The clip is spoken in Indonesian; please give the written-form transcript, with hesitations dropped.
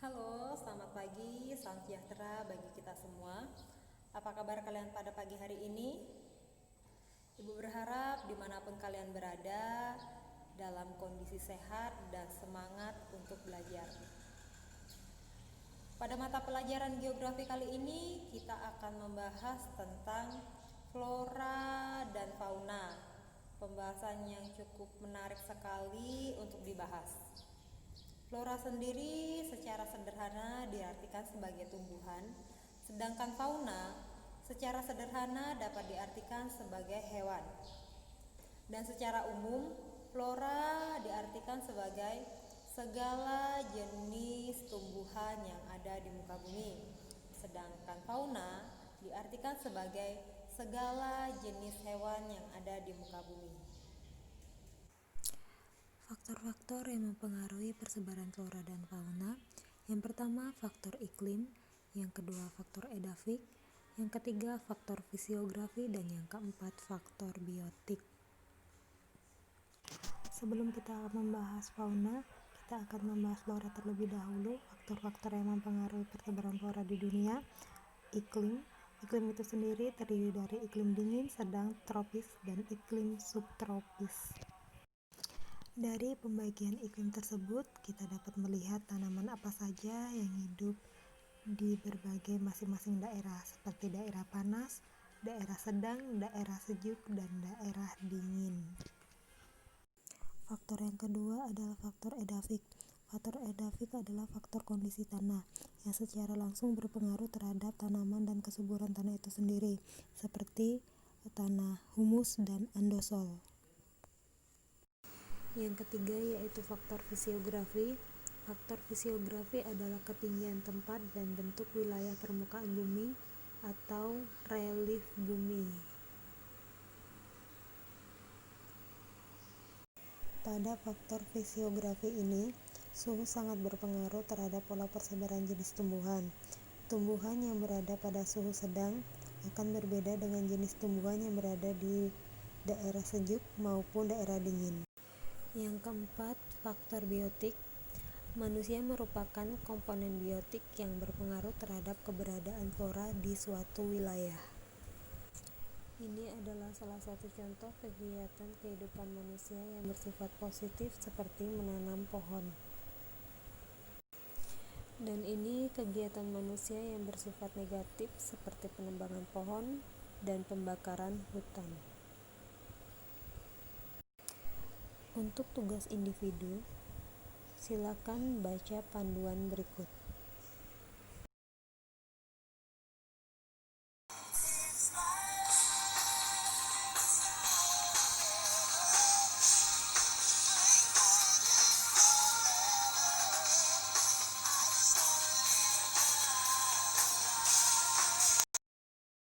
Halo, selamat pagi, salam sejahtera bagi kita semua. Apa kabar kalian pada pagi hari ini? Ibu berharap dimanapun kalian berada, dalam kondisi sehat dan semangat untuk belajar. Pada mata pelajaran geografi kali ini, kita akan membahas tentang flora dan fauna. Pembahasan yang cukup menarik sekali untuk dibahas. Flora sendiri secara sederhana diartikan sebagai tumbuhan, sedangkan fauna secara sederhana dapat diartikan sebagai hewan. Dan secara umum, flora diartikan sebagai segala jenis tumbuhan yang ada di muka bumi, sedangkan fauna diartikan sebagai segala jenis hewan yang ada di muka bumi. Faktor-faktor yang mempengaruhi persebaran flora dan fauna. Yang pertama, faktor iklim. Yang kedua, faktor edafik. Yang ketiga, faktor fisiografi. Dan yang keempat, faktor biotik. Sebelum kita membahas fauna, kita akan membahas flora terlebih dahulu. Faktor-faktor yang mempengaruhi persebaran flora di dunia. Iklim. Iklim itu sendiri terdiri dari iklim dingin, sedang, tropis, dan iklim subtropis. Dari pembagian iklim tersebut, kita dapat melihat tanaman apa saja yang hidup di berbagai masing-masing daerah, seperti daerah panas, daerah sedang, daerah sejuk, dan daerah dingin. Faktor yang kedua adalah faktor edafik. Faktor edafik adalah faktor kondisi tanah yang secara langsung berpengaruh terhadap tanaman dan kesuburan tanah itu sendiri, seperti tanah humus dan andosol. Yang ketiga yaitu faktor fisiografi. Faktor fisiografi adalah ketinggian tempat dan bentuk wilayah permukaan bumi atau relief bumi. Pada faktor fisiografi ini, suhu sangat berpengaruh terhadap pola persebaran jenis tumbuhan. Tumbuhan yang berada pada suhu sedang akan berbeda dengan jenis tumbuhan yang berada di daerah sejuk maupun daerah dingin. Yang keempat, faktor biotik. Manusia merupakan komponen biotik yang berpengaruh terhadap keberadaan flora di suatu wilayah. Ini adalah salah satu contoh kegiatan kehidupan manusia yang bersifat positif seperti menanam pohon. Dan ini kegiatan manusia yang bersifat negatif seperti penebangan pohon dan pembakaran hutan. Untuk tugas individu, silakan baca panduan berikut.